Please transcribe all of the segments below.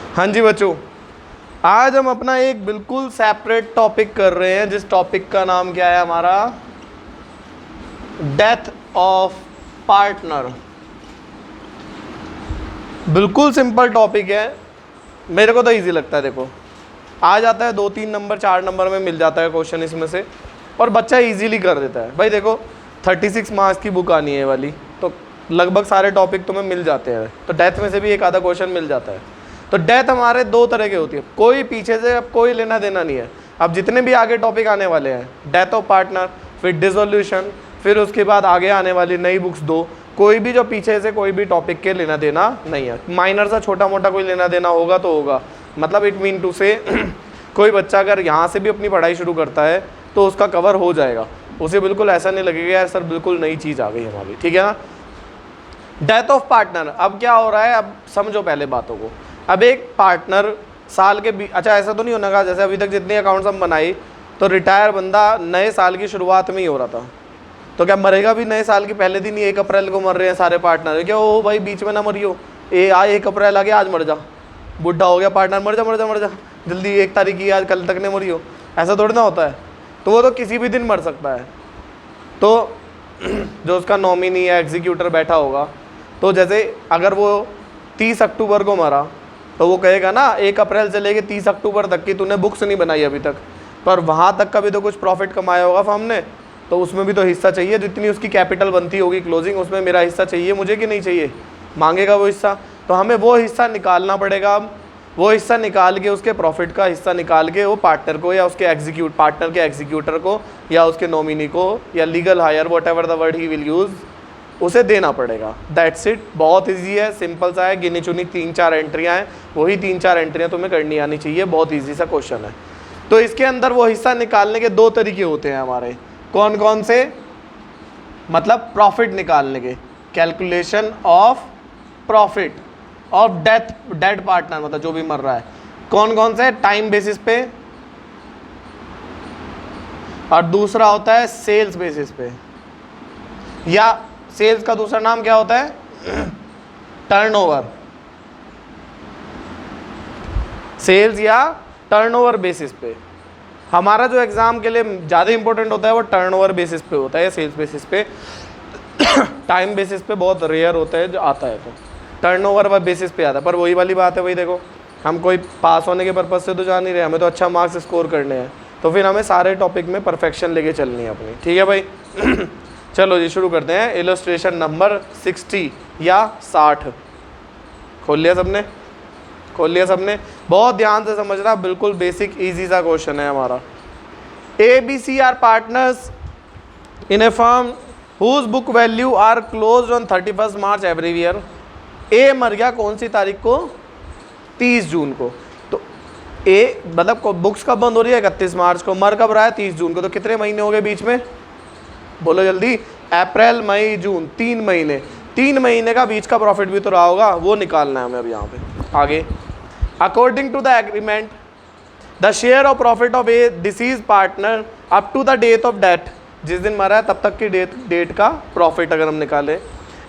हाँ जी बच्चों, आज हम अपना एक बिल्कुल सेपरेट टॉपिक कर रहे हैं, जिस टॉपिक का नाम क्या है हमारा, डेथ ऑफ पार्टनर। बिल्कुल सिंपल टॉपिक है, मेरे को तो इजी लगता है। देखो आ जाता है 2-3 नंबर 4 नंबर में मिल जाता है क्वेश्चन इसमें से, और बच्चा इजीली कर देता है। भाई देखो 36 मार्क्स की बुक आनी है वाली, तो लगभग सारे टॉपिक तुम्हें मिल जाते हैं, तो डेथ में से भी एक आधा क्वेश्चन मिल जाता है। तो डेथ हमारे दो तरह की होती है, कोई पीछे से अब कोई लेना देना नहीं है। अब जितने भी आगे टॉपिक आने वाले हैं, डेथ ऑफ पार्टनर, फिर डिसोल्यूशन, फिर उसके बाद आगे आने वाली नई बुक्स दो, कोई भी जो पीछे से कोई भी टॉपिक के लेना देना नहीं है। माइनर सा छोटा मोटा कोई लेना देना होगा तो होगा, मतलब इट मीन टू से कोई बच्चा अगर यहाँ से भी अपनी पढ़ाई शुरू करता है तो उसका कवर हो जाएगा, उसे बिल्कुल ऐसा नहीं लगेगा यार सर बिल्कुल नई चीज़ आ गई हमारी, ठीक है ना। डेथ ऑफ पार्टनर, अब क्या हो रहा है, अब समझो पहले बातों को। अब एक पार्टनर साल के अच्छा ऐसा तो नहीं होना का, जैसे अभी तक जितने अकाउंट्स हम बनाए तो रिटायर बंदा नए साल की शुरुआत में ही हो रहा था, तो क्या मरेगा भी नए साल के पहले दिन ही? 1 अप्रैल को मर रहे हैं सारे पार्टनर, क्या ओ भाई बीच में ना मरियो, 1 अप्रैल आ गया आज मर जा, बुढ़ा हो गया पार्टनर, मर जा मर जा मर जा जल्दी, 1 तारीख की आज कल तक नहीं मरियो, ऐसा थोड़ी ना होता है। तो वो तो किसी भी दिन मर सकता है। तो जो उसका नॉमिनी या एग्जीक्यूटर बैठा होगा, तो जैसे अगर वो 30 अक्टूबर को मरा तो वो कहेगा ना 1 अप्रैल से लेके 30 अक्टूबर तक की तूने बुक्स नहीं बनाई अभी तक, पर वहाँ तक का भी तो कुछ प्रॉफिट कमाया होगा फर्म ने, तो उसमें भी तो हिस्सा चाहिए, जितनी उसकी कैपिटल बनती होगी क्लोजिंग, उसमें मेरा हिस्सा चाहिए मुझे कि नहीं चाहिए? मांगेगा वो हिस्सा, तो हमें वो हिस्सा निकालना पड़ेगा। वो हिस्सा निकाल के, उसके प्रॉफिट का हिस्सा निकाल के वो पार्टनर को या उसके पार्टनर के एग्जीक्यूटर को या उसके नॉमिनी को या legal higher what ever the word he will use, उसे देना पड़ेगा। दैट्स इट, बहुत ईजी है, सिंपल सा है, गिनी चुनी 3-4 एंट्रियाँ हैं, वही 3-4 एंट्रियाँ तुम्हें करनी आनी चाहिए, बहुत ईजी सा क्वेश्चन है। तो इसके अंदर वो हिस्सा निकालने के 2 तरीके होते हैं हमारे, कौन कौन से? मतलब प्रॉफिट निकालने के, calculation of profit of dead partner, मतलब जो भी मर रहा है, कौन कौन से? टाइम बेसिस पे, और दूसरा होता है सेल्स बेसिस पे, या सेल्स का दूसरा नाम क्या होता है? टर्नओवर। सेल्स या टर्नओवर बेसिस पे। हमारा जो एग्जाम के लिए ज़्यादा इंपॉर्टेंट होता है वो टर्नओवर बेसिस पे होता है, सेल्स बेसिस पे। टाइम बेसिस पे बहुत रेयर होता है जो आता है, तो टर्नओवर बेसिस पे आता है। पर वही वाली बात है, वही देखो हम कोई पास होने के पर्पज़ से तो जा नहीं रहे, हमें तो अच्छा मार्क्स स्कोर करने हैं, तो फिर हमें सारे टॉपिक में परफेक्शन लेके चलनी है अपनी, ठीक है भाई। चलो जी शुरू करते हैं। इलस्ट्रेशन नंबर 60 या 60 खोल लिया सबने? खोल लिया सबने? बहुत ध्यान से समझना, बिल्कुल बेसिक इजी सा क्वेश्चन है हमारा। ABC are partners in a firm whose book value are close on 31 March every year. A मर गया कौन सी तारीख को? 30 जून को। तो ए मतलब बुक्स कब बंद हो रही है? 31 मार्च को। मर कब रहा है? 30 जून को। तो कितने महीने हो गए बीच में? बोलो जल्दी। अप्रैल मई जून, 3 महीने। 3 महीने का बीच का प्रॉफिट भी तो रहा होगा, वो निकालना है हमें अब यहाँ पे। आगे, according to the agreement the share of profit of a deceased partner up to the date of death, जिस दिन मरा है तब तक की डेट का प्रॉफिट अगर हम निकालें,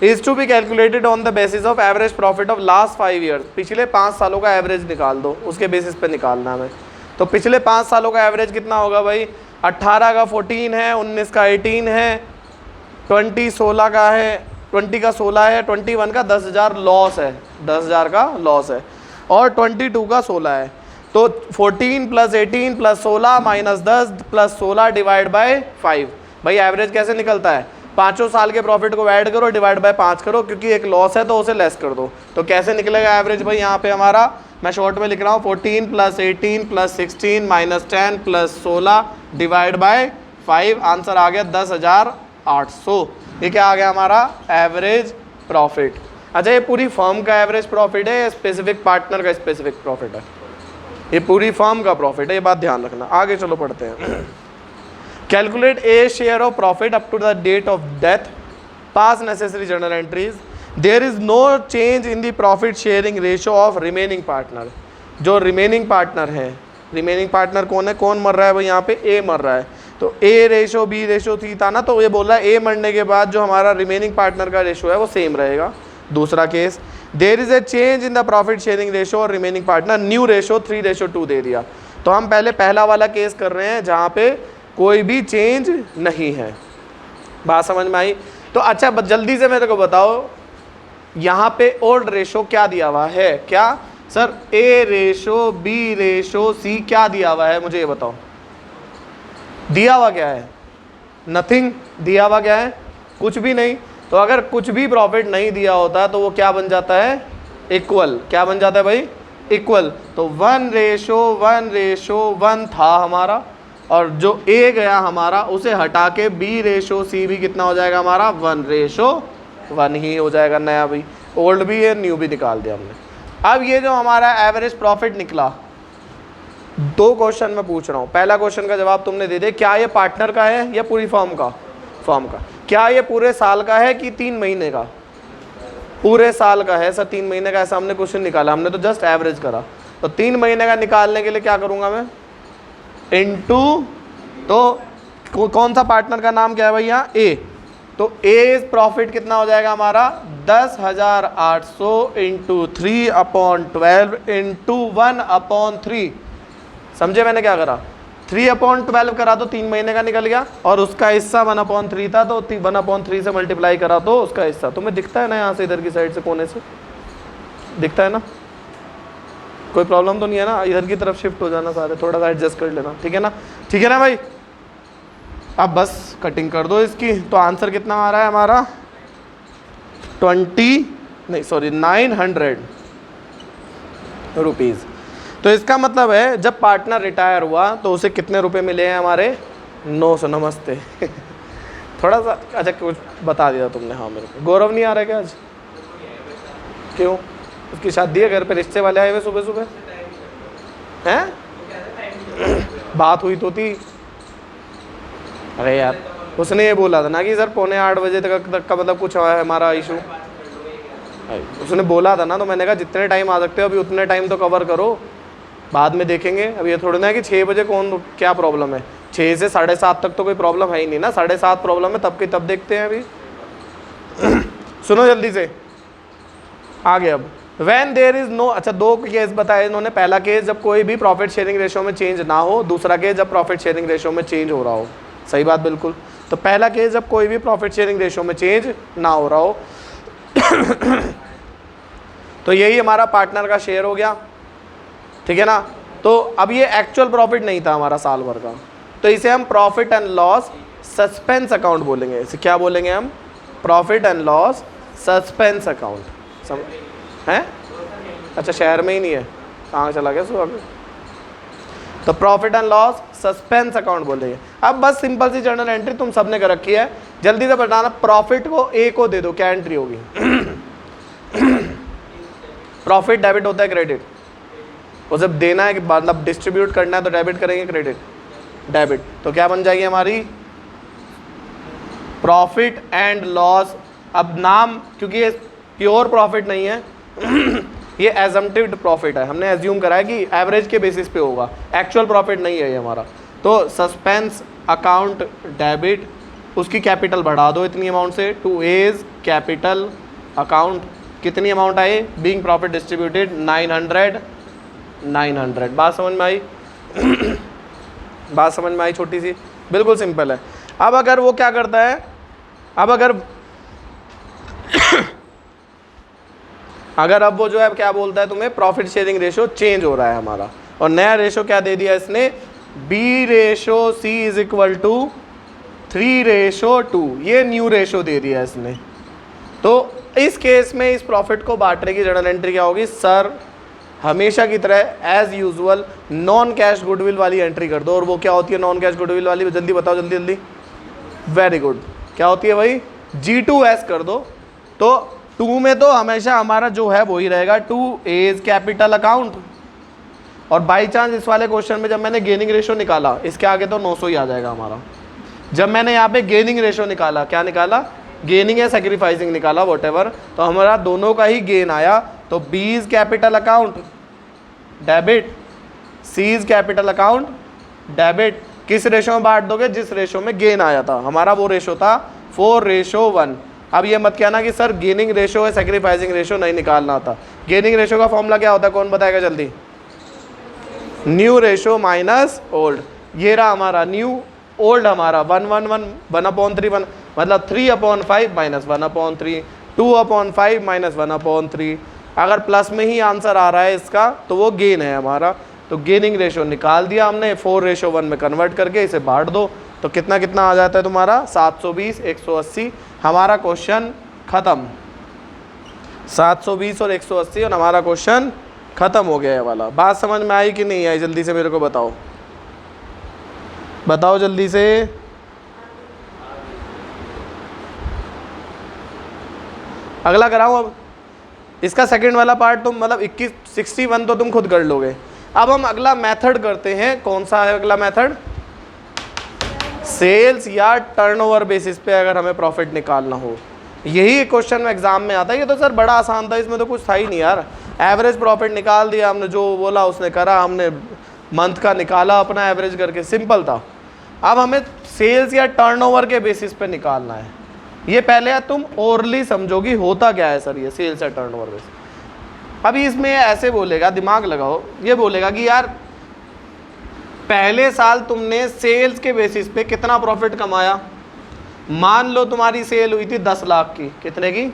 is to be calculated on the basis of average profit of last 5 years. पिछले 5 सालों का एवरेज निकाल दो, उसके बेसिस पे निकालना हमें। तो पिछले 5 सालों का एवरेज कितना होगा भाई? 18 का 14 है, 19 का 18 है, 20 16 का है, 20 का 16 है, 21 का 10,000 लॉस है, 10,000 का लॉस है, और 22 का 16 है। तो 14 + 18 + 16 - 10 + 16 डिवाइड बाय 5। भाई एवरेज कैसे निकलता है? 5 साल के प्रॉफिट को ऐड करो, डिवाइड बाय 5 करो, क्योंकि एक लॉस है तो उसे लेस कर दो। तो कैसे निकलेगा एवरेज भाई? यहाँ पे हमारा, मैं शॉर्ट में लिख रहा हूँ, 14 + 18 + 16 - 10 + 16 डिवाइड बाय 5। आंसर आ गया 10,800। ये क्या आ गया हमारा? Average profit. अच्छा, ये पूरी फर्म का एवरेज प्रॉफिट है या स्पेसिफिक पार्टनर का स्पेसिफिक प्रॉफिट है? ये पूरी फर्म का प्रॉफिट है, ये बात ध्यान रखना। आगे चलो पढ़ते हैं। Calculate a share of profit up to the date of death, pass necessary journal entries. There is no change in the profit sharing ratio of remaining partner. जो रिमेनिंग पार्टनर है, रिमेनिंग पार्टनर कौन है? कौन मर रहा है भाई? यहाँ पे ए मर रहा है, तो ए रेशो बी रेशो थी था ना, तो ये बोल रहा है ए मरने के बाद जो हमारा रिमेनिंग पार्टनर का रेशो है वो सेम रहेगा। दूसरा case, there is a change in the profit sharing ratio और रिमेनिंग पार्टनर, न्यू रेशो 3:2 दे दिया। तो हम पहले पहला वाला केस कर रहे हैं जहाँ पे कोई भी चेंज नहीं है। बात समझ में आई? तो अच्छा जल्दी से मेरे को बताओ यहाँ पे ओल्ड रेशो क्या दिया हुआ है? क्या सर A/B/C क्या दिया हुआ है? मुझे ये बताओ, दिया हुआ क्या है? नथिंग। दिया हुआ क्या है? कुछ भी नहीं। तो अगर कुछ भी प्रॉफिट नहीं दिया होता तो वो क्या बन जाता है? इक्वल। क्या बन जाता है भाई? इक्वल। तो 1:1 था हमारा, और जो A गया हमारा उसे हटा के B/C भी कितना हो जाएगा हमारा? 1:1 ही हो जाएगा। नया भी, ओल्ड भी है, न्यू भी निकाल दिया हमने। अब ये जो हमारा एवरेज प्रॉफिट निकला, 2 क्वेश्चन मैं पूछ रहा हूँ। पहला क्वेश्चन का जवाब तुमने दे दिया, क्या ये पार्टनर का है या पूरी फर्म का? फर्म का। क्या ये पूरे साल का है कि 3 महीने का? पूरे साल का है सर। 3 महीने का ऐसा हमने क्वेश्चन निकाला, हमने तो जस्ट एवरेज करा। तो 3 महीने का निकालने के लिए क्या करूँगा मैं? इनटू, तो कौन सा पार्टनर का नाम क्या है भैया? ए। तो ए प्रॉफिट कितना हो जाएगा हमारा? 10,800 इंटू 3/12 इंटू 1/3। समझे मैंने क्या करा? 3/12 करा तो 3 महीने का निकल गया, और उसका हिस्सा 1/3 था, तो 1/3 से मल्टीप्लाई करा तो उसका हिस्सा। तुम्हें दिखता है ना यहाँ से, इधर की साइड से, कोने से दिखता है ना? कोई प्रॉब्लम तो नहीं है ना? इधर की तरफ शिफ्ट हो जाना सारे, थोड़ा सा एडजस्ट कर लेना, ठीक है ना? ठीक है ना भाई? अब बस कटिंग कर दो इसकी। तो आंसर कितना आ रहा है हमारा? 900 रुपीज़। तो इसका मतलब है जब पार्टनर रिटायर हुआ तो उसे कितने रुपए मिले हैं हमारे? 900। नमस्ते। थोड़ा सा अच्छा कुछ बता दिया तुमने। हाँ मेरे को। गौरव नहीं आ रहा है क्या आज? क्यों? उसकी शादी है, घर पे रिश्ते वाले आए हुए सुबह सुबह हैं? बात हुई तो थी। अरे यार उसने ये बोला था ना कि सर 7:45 तक का मतलब कुछ है हमारा इशू। उसने बोला था ना, तो मैंने कहा जितने टाइम आ सकते हो अभी उतने टाइम तो कवर करो, बाद में देखेंगे। अब ये थोड़ी ना है कि 6 बजे कौन क्या प्रॉब्लम है, 6 से 7:30 तक तो कोई प्रॉब्लम है ही नहीं ना। 7:30 प्रॉब्लम है तब की तब देखते हैं अभी। सुनो जल्दी से आगे। अब वैन देयर इज नो, अच्छा 2 केस बताए इन्होंने। पहला केस जब कोई भी प्रॉफिट शेयरिंग रेशो में चेंज ना हो, दूसरा केस जब प्रॉफिट शेयरिंग रेशो में चेंज हो रहा हो। सही बात बिल्कुल। तो पहला केस जब कोई भी प्रॉफिट शेयरिंग रेशो में चेंज ना हो रहा हो। तो यही हमारा पार्टनर का शेयर हो गया, ठीक है ना? तो अब ये एक्चुअल प्रॉफिट नहीं था हमारा साल भर का, तो इसे हम profit and loss suspense account बोलेंगे। इसे क्या बोलेंगे हम? Profit and loss suspense account. हैं? अच्छा शहर में ही नहीं है, कहाँ चला गया सुबह? तो profit and loss suspense account बोलेंगे। अब बस सिंपल सी जर्नल एंट्री तुम सबने कर रखी है, जल्दी से बताना। प्रॉफिट को ए को दे दो, क्या एंट्री होगी? प्रॉफिट डेबिट होता है क्रेडिट, वो जब देना है कि मतलब डिस्ट्रीब्यूट करना है तो डेबिट करेंगे, क्रेडिट डेबिट। तो क्या बन जाएगी हमारी? Profit and loss. अब नाम क्योंकि ये प्योर प्रॉफिट नहीं है, ये एजम्प्टिव प्रॉफिट है, हमने एज्यूम करा है कि एवरेज के बेसिस पे होगा, एक्चुअल प्रॉफिट नहीं है ये हमारा। तो सस्पेंस अकाउंट डेबिट, उसकी कैपिटल बढ़ा दो इतनी अमाउंट से, टू एज कैपिटल अकाउंट। कितनी अमाउंट आई? Being profit distributed 900। बात समझ में आई? बात समझ में आई? छोटी सी, बिल्कुल सिंपल है। अब अगर वो क्या करता है, अब अगर अब वो जो है क्या बोलता है तुम्हें, प्रॉफिट शेयरिंग रेशो चेंज हो रहा है हमारा, और नया रेशो क्या दे दिया इसने? B/C इज इक्वल टू 3:2, ये न्यू रेशो दे दिया इसने। तो इस केस में इस प्रॉफिट को बांटने की जर्नल एंट्री क्या होगी? सर हमेशा की तरह as usual non cash goodwill वाली एंट्री कर दो। और वो क्या होती है नॉन कैश गुडविल वाली? जल्दी बताओ, जल्दी जल्दी। वेरी गुड, क्या होती है भाई? G2S कर दो। तो 2 में तो हमेशा हमारा जो है वही रहेगा, 2 एज कैपिटल अकाउंट। और बाई चांस इस वाले क्वेश्चन में जब मैंने गेनिंग रेशो निकाला, इसके आगे तो 900 ही आ जाएगा हमारा। जब मैंने यहाँ पे गेनिंग रेशो निकाला, क्या निकाला? गेनिंग या सेक्रीफाइसिंग निकाला, वॉटेवर, तो हमारा दोनों का ही गेन आया। तो B is capital account debit, C is capital account debit. किस रेशो में बांट दोगे? जिस रेशो में गेन आया था हमारा, वो रेशो था 4:1। अब ये मत कहना कि सर गेनिंग रेशो है सेक्रीफाइसिंग रेशो नहीं निकालना आता। गेनिंग रेशो का फॉर्मूला क्या होता है, कौन बताएगा जल्दी? New ratio minus old. ये रहा हमारा न्यू, ओल्ड हमारा 1/3 मतलब 3/5 माइनस 1/3, 2/5 माइनस 1/3। अगर प्लस में ही आंसर आ रहा है इसका तो वो गेन है हमारा। तो गेनिंग रेशो निकाल दिया हमने, 4:1 में कन्वर्ट करके इसे बांट दो तो कितना कितना आ जाता है तुम्हारा 720 180। हमारा क्वेश्चन खत्म। 720 और 180 और हमारा क्वेश्चन खत्म हो गया है वाला। बात समझ में आई कि नहीं आई? जल्दी से मेरे को बताओ, बताओ जल्दी से। अगला कराऊं अब? इसका सेकंड वाला पार्ट तुम मतलब 61 तो तुम खुद कर लोगे। अब हम अगला मेथड करते हैं। कौन सा है अगला मेथड? सेल्स या टर्नओवर बेसिस पे अगर हमें प्रॉफिट निकालना हो। यही क्वेश्चन में एग्जाम में आता है। ये तो सर बड़ा आसान था, इसमें तो कुछ था ही नहीं यार। एवरेज प्रॉफिट निकाल दिया हमने, जो बोला उसने करा, हमने मंथ का निकाला अपना एवरेज करके, सिंपल था। अब हमें सेल्स या टर्नओवर के बेसिस पे निकालना है। ये पहले तुम ओरली समझोगी होता क्या है सर ये सेल्स या टर्नओवर बेसिस। अभी इसमें ऐसे बोलेगा, दिमाग लगाओ, ये बोलेगा कि यार पहले साल तुमने सेल्स के बेसिस पे कितना प्रॉफिट कमाया। मान लो तुम्हारी सेल हुई थी 10 लाख की। कितने की?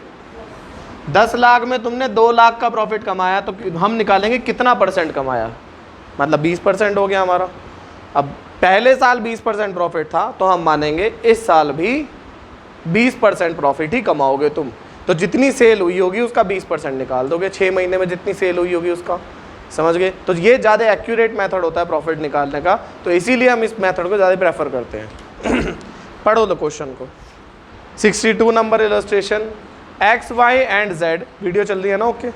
10 लाख में तुमने 2 लाख का प्रॉफिट कमाया, तो हम निकालेंगे कितना परसेंट कमाया, मतलब 20% हो गया हमारा। अब पहले साल 20% प्रॉफिट था तो हम मानेंगे इस साल भी 20% प्रॉफिट ही कमाओगे तुम। तो जितनी सेल हुई होगी उसका 20% निकाल दोगे, 6 महीने में जितनी सेल हुई होगी उसका। समझ गए? तो ये ज़्यादा एक्यूरेट मेथड होता है प्रॉफिट निकालने का, तो इसीलिए हम इस मेथड को ज़्यादा प्रेफर करते हैं। पढ़ो लो क्वेश्चन को। 62 number illustration. X Y and Z, video चल रही है ना? Okay.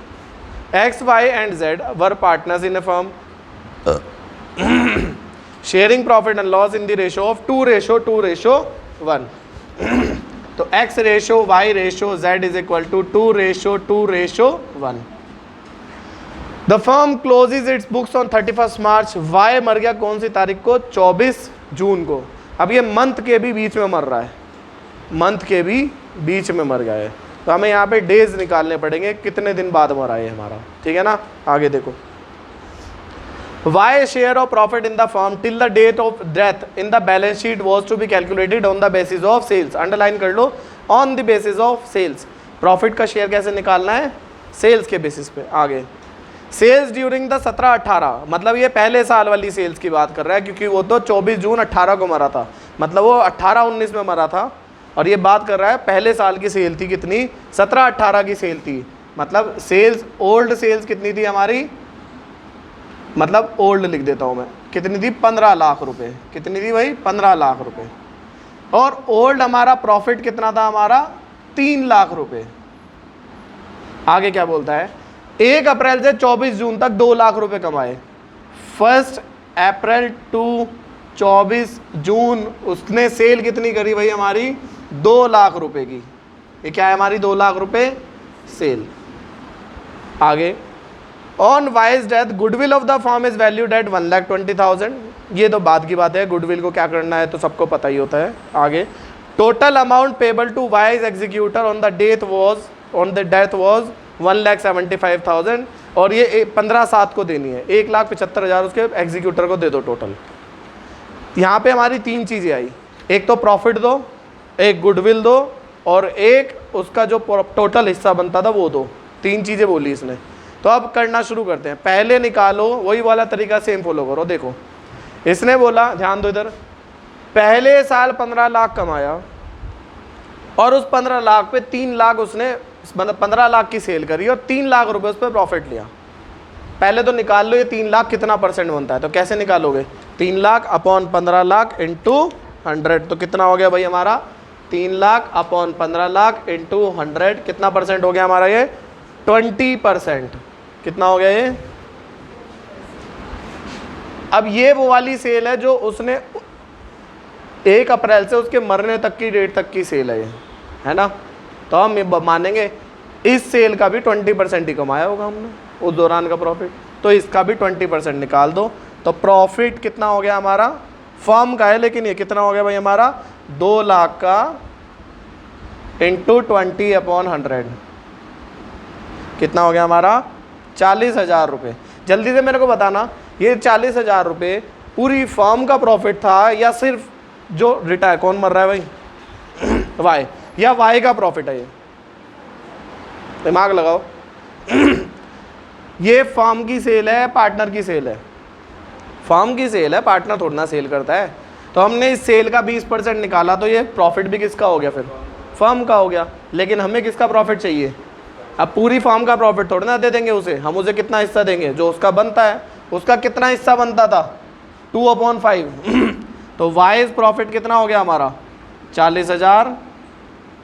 X Y and Z were partners in a firm sharing profit and loss in the ratio of 2:2:1। तो x ratio y ratio z is equal to 2:2:1। The firm closes its books on 31 March. y मर गया कौन सी तारीख को? 24 जून को। अब ये मंथ के भी बीच में मर रहा है, मंथ के भी बीच में मर गया है, तो हमें यहाँ पे डेज निकालने पड़ेंगे, कितने दिन बाद मरा है हमारा। ठीक है ना? आगे देखो। Y share of profit in the firm till the date of death in the balance sheet was to be calculated on the basis of sales। Underline कर लो, on the basis of sales। Profit का share कैसे निकालना है? Sales के basis पे। आगे sales during the 17-18, मतलब ये पहले साल वाली सेल्स की बात कर रहा है, क्योंकि वो तो 24 जून 18 को मरा था, मतलब वो 18-19 में मरा था, और ये बात कर रहा है पहले साल की सेल थी कितनी? 17-18 की सेल थी। मतलब सेल्स, ओल्ड सेल्स कितनी थी हमारी, मतलब ओल्ड लिख देता हूँ मैं, कितनी थी? 15 लाख रुपए। कितनी थी भाई? 15 लाख रुपए। और ओल्ड हमारा प्रॉफिट कितना था हमारा? 3 लाख रुपए। आगे क्या बोलता है? 1 अप्रैल से 24 जून तक 2 लाख रुपए कमाए। 1 अप्रैल टू 24 जून उसने सेल कितनी करी भाई हमारी? 2 लाख रुपए की। ये क्या है हमारी? 2 लाख रुपए सेल। आगे on wise death goodwill of the firm is valued at 1,20,000। ये तो बाद की बात है, गुडविल को क्या करना है तो सबको पता ही होता है। आगे total amount payable to Y's executor on the death was 1,75,000, और ये 15/7 को देनी है। 1,75,000 उसके एग्जीक्यूटर को दे दो टोटल। यहाँ पे हमारी 3 चीज़ें आई, एक तो प्रॉफिट दो, एक गुडविल दो, और एक उसका जो टोटल हिस्सा बनता था वो दो। 3 चीज़ें बोली इसने। तो अब करना शुरू करते हैं। पहले निकालो, वही वाला तरीका सेम फॉलो करो। देखो इसने बोला, ध्यान दो इधर, पहले साल 15 लाख कमाया और उस 15 लाख पे 3 लाख उसने, मतलब 15 लाख की सेल करी और 3 लाख रुपए उस पर प्रॉफिट लिया। पहले तो निकाल लो ये 3 लाख कितना परसेंट बनता है। तो कैसे निकालोगे? 3 लाख अपॉन 15 लाख इंटू 100। तो कितना हो गया भाई हमारा? 3 लाख अपॉन 15 लाख इंटू 100। कितना परसेंट हो गया हमारा? ये 20%। कितना हो गया ये? अब ये वो वाली सेल है जो उसने 1 अप्रैल से उसके मरने तक की डेट तक की सेल है ये, है ना? तो हम ये मानेंगे इस सेल का भी 20% ही कमाया होगा हमने उस दौरान का प्रॉफिट, तो इसका भी 20% निकाल दो। तो प्रॉफिट कितना हो गया हमारा? फर्म का है, लेकिन ये कितना हो गया भाई हमारा? 2 लाख का इंटू 20/100 कितना हो गया हमारा 40,000 रुपये। जल्दी से मेरे को बताना ये 40,000 रुपये पूरी फर्म का प्रॉफिट था या सिर्फ जो रिटायर, कौन मर रहा है भाई वाई, या वाई का प्रॉफिट है? ये दिमाग लगाओ ये फर्म की सेल है, पार्टनर की सेल है? फर्म की सेल है, पार्टनर थोड़ा ना सेल करता है। तो हमने इस सेल का 20% निकाला तो ये प्रॉफिट भी किसका हो गया? फिर फर्म का हो गया। लेकिन हमें किसका प्रॉफिट चाहिए? अब पूरी फर्म का प्रॉफिट थोड़ा ना दे देंगे उसे, हम उसे कितना हिस्सा देंगे? जो उसका बनता है। उसका कितना हिस्सा बनता था? 2/5 तो वाइज प्रॉफिट कितना हो गया हमारा? 40,000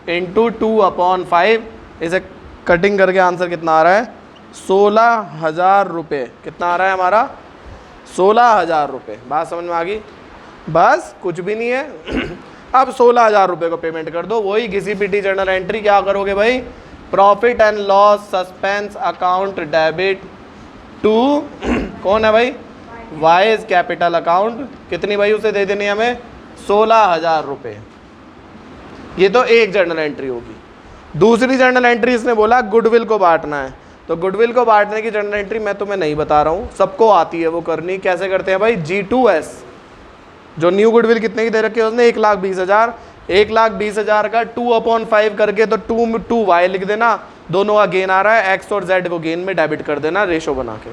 इंटू 2/5। इसे कटिंग करके आंसर कितना आ रहा है? 16,000 रुपये। कितना आ रहा है हमारा? 16,000 रुपये। बात समझ में आ गई? बस कुछ भी नहीं है अब 16,000 रुपये को पेमेंट कर दो। वही घिसी पिटी जर्नल एंट्री क्या करोगे भाई? Profit and loss suspense account debit to कौन है भाई? Y's capital account. कितनी भाई उसे दे देनी है हमें? 16,000 रुपये। ये तो एक जर्नल एंट्री होगी। दूसरी जर्नल एंट्री इसने बोला गुडविल को बांटना है। तो गुडविल को बांटने की जर्नल एंट्री मैं तुम्हें नहीं बता रहा हूँ, सबको आती है वो करनी। कैसे करते हैं भाई? G2S। जो न्यू गुडविल कितने की दे रखी है उसने? 1,20,000। 1,20,000 का 2/5 करके तो 2Y लिख देना। दोनों का गेन आ रहा है, X और Z को गेन में डेबिट कर देना रेशो बना के।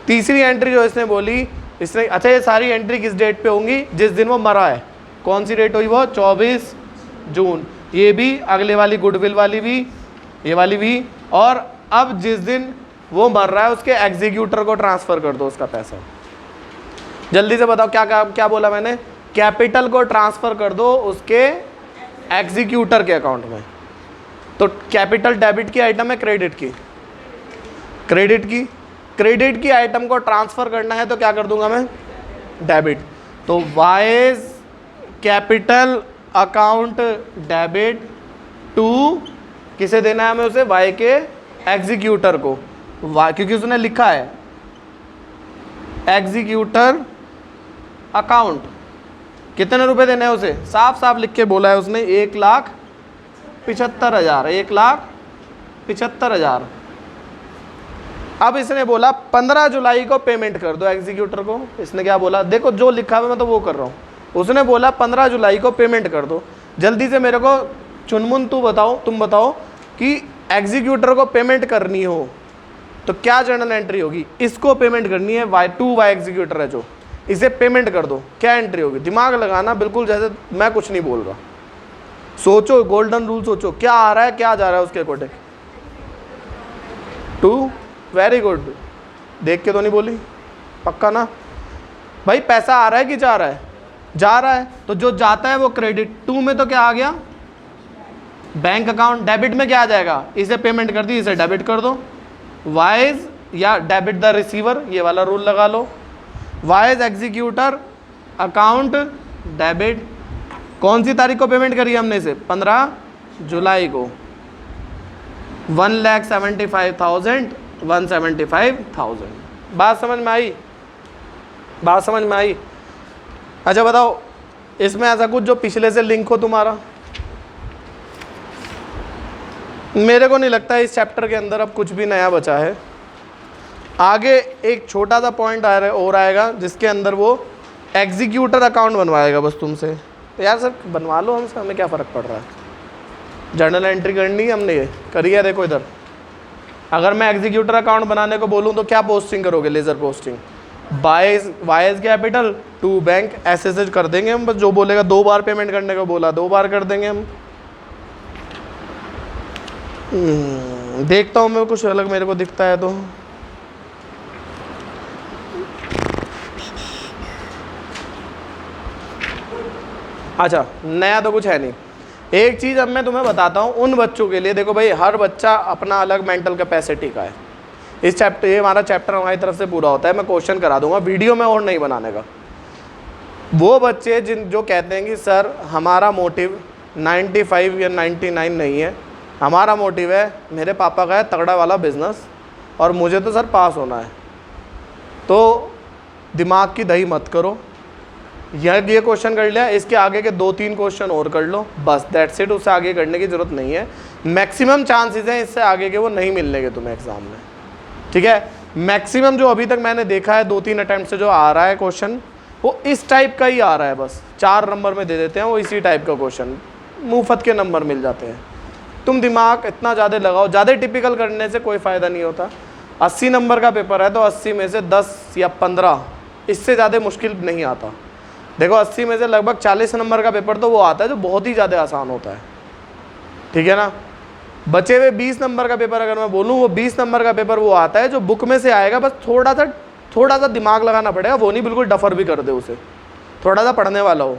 तीसरी एंट्री जो इसने बोली, इसने अच्छा ये सारी एंट्री किस डेट पे होंगी? जिस दिन वो मरा है। कौन सी डेट हुई वो? 24 जून। ये भी, अगले वाली गुडविल वाली भी, ये वाली भी। और अब जिस दिन वो मर रहा है उसके एग्जीक्यूटर को ट्रांसफर कर दो उसका पैसा। जल्दी से बताओ क्या क्या क्या बोला मैंने? कैपिटल को ट्रांसफर कर दो उसके एग्जीक्यूटर के अकाउंट में। तो कैपिटल डेबिट की आइटम है, क्रेडिट की? क्रेडिट की आइटम को ट्रांसफर करना है तो क्या कर दूंगा मैं? डेबिट। तो Y's capital account debit to किसे देना है हमें? उसे वाई के एग्जीक्यूटर को। वाई क्योंकि उसने लिखा है एग्जीक्यूटर अकाउंट। कितने रुपए देने हैं उसे? साफ साफ लिख के बोला है उसने 1,75,000। 1,75,000। अब इसने बोला 15 जुलाई को पेमेंट कर दो एग्जीक्यूटर को। इसने क्या बोला? देखो जो लिखा है मैं तो वो कर रहा हूँ। उसने बोला 15 जुलाई को पेमेंट कर दो। जल्दी से मेरे को चुनमुन तुम बताओ कि एग्जीक्यूटर को पेमेंट करनी हो तो क्या जर्नल एंट्री होगी? इसको पेमेंट करनी है, Y एग्जीक्यूटर है जो, इसे पेमेंट कर दो। क्या एंट्री होगी? दिमाग लगाना बिल्कुल जैसे मैं कुछ नहीं बोल रहा। सोचो, गोल्डन रूल सोचो, क्या आ रहा है क्या जा रहा है उसके अकॉर्डिंग। 2 very good. देख के तो नहीं बोली? पक्का ना भाई? पैसा आ रहा है कि जा रहा है? जा रहा है। तो जो जाता है वो क्रेडिट। 2 में तो क्या आ गया? Bank account. डेबिट में क्या आ जाएगा? इसे पेमेंट कर दी, इसे डेबिट कर दो। वाइज या डेबिट द रिसीवर, ये वाला रूल लगा लो। वाइज एग्जीक्यूटर अकाउंट डेबिट। कौन सी तारीख को पेमेंट करी हमने इसे? 15 जुलाई को। 1,75,000। बात समझ में आई? बात समझ में आई? अच्छा बताओ, इसमें ऐसा कुछ जो पिछले से लिंक हो तुम्हारा? मेरे को नहीं लगता इस चैप्टर के अंदर अब कुछ भी नया बचा है। आगे एक छोटा सा पॉइंट और आएगा जिसके अंदर वो एग्जीक्यूटर अकाउंट बनवाएगा बस तुमसे। तो यार सर बनवा लो हमसे, हमें क्या फ़र्क पड़ रहा है? जर्नल एंट्री करनी है, हमने ये करी है। देखो इधर, अगर मैं एग्जीक्यूटर अकाउंट बनाने को बोलूँ तो क्या पोस्टिंग करोगे? Ledger posting. Y's capital to bank, ऐसे कर देंगे हम। बस जो बोलेगा 2 बार पेमेंट करने को बोला 2 बार कर देंगे हम। देखता हूँ मैं कुछ अलग मेरे को दिखता है तो। अच्छा नया तो कुछ है नहीं। एक चीज़ अब मैं तुम्हें बताता हूँ उन बच्चों के लिए। देखो भाई, हर बच्चा अपना अलग मेंटल कैपेसिटी का है। इस चैप्टर, ये हमारा चैप्टर हमारी तरफ से पूरा होता है। मैं क्वेश्चन करा दूंगा वीडियो में और नहीं बनाने का। वो बच्चे जो कहते हैं कि सर हमारा मोटिव 95 या 99 नहीं है, हमारा मोटिव है, मेरे पापा का है तगड़ा वाला बिजनेस और मुझे तो सर पास होना है। तो दिमाग की दही मत करो, ये क्वेश्चन कर लिया, इसके आगे के 2-3 क्वेश्चन और कर लो, बस दैट्स इट। उससे आगे करने की जरूरत नहीं है। मैक्सिमम चांसेस हैं इससे आगे के वो नहीं मिलने के तुम्हें एग्जाम में, ठीक है। मैक्सिमम जो अभी तक मैंने देखा है 2-3 अटेम्प्ट से जो आ रहा है क्वेश्चन, वो इस टाइप का ही आ रहा है, बस 4 नंबर में दे देते हैं वो इसी टाइप का क्वेश्चन, मुफ्त के नंबर मिल जाते हैं। तुम दिमाग इतना ज़्यादा लगाओ, ज़्यादा टिपिकल करने से कोई फ़ायदा नहीं होता। 80 नंबर का पेपर है तो 80 में से 10 या 15, इससे ज़्यादा मुश्किल नहीं आता। देखो 80 में से लगभग 40 नंबर का पेपर तो वो आता है जो बहुत ही ज़्यादा आसान होता है, ठीक है ना। बचे हुए 20 नंबर का पेपर अगर मैं बोलूँ, वो 20 नंबर का पेपर वो आता है जो बुक में से आएगा, बस थोड़ा सा दिमाग लगाना पड़ेगा, वो नहीं बिल्कुल डफर भी कर दे उसे, थोड़ा सा पढ़ने वाला हो।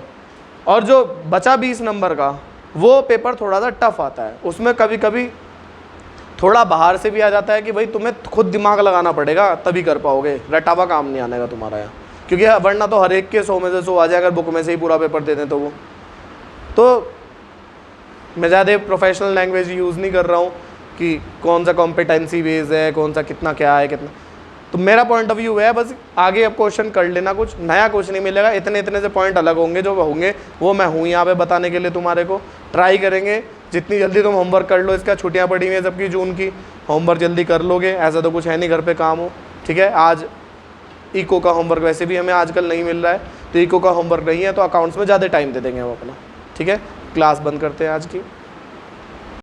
और जो बचा 20 नंबर का वो पेपर थोड़ा सा टफ आता है, उसमें कभी कभी थोड़ा बाहर से भी आ जाता है कि भाई तुम्हें खुद दिमाग लगाना पड़ेगा तभी कर पाओगे, रटावा काम नहीं आने का तुम्हारा यहाँ, क्योंकि वरना तो हर एक के 100 में से 100 आ जाए अगर बुक में से ही पूरा पेपर दे दें तो वो। तो मैं ज़्यादा प्रोफेशनल लैंग्वेज यूज़ नहीं कर रहा हूँ कि कौन सा कॉम्पिटेंसी बेस है, कौन सा कितना क्या है कितना, तो मेरा पॉइंट ऑफ व्यू है बस आगे अब क्वेश्चन कर लेना, कुछ नया कुछ नहीं मिलेगा, इतने इतने से पॉइंट अलग होंगे जो होंगे, वो मैं हूँ यहाँ पे बताने के लिए तुम्हारे को। ट्राई करेंगे जितनी जल्दी तुम होमवर्क कर लो, इसका छुट्टियाँ पड़ी हुई हैं सबकी जून की, होमवर्क जल्दी कर लोगे, ऐसा तो कुछ है नहीं घर पे काम हो, ठीक है। आज इको का होमवर्क वैसे भी हमें आजकल नहीं मिल रहा है, तो इको का होमवर्क नहीं है तो अकाउंट्स में ज़्यादा टाइम दे देंगे हम अपना, ठीक है। क्लास बंद करते हैं आज की।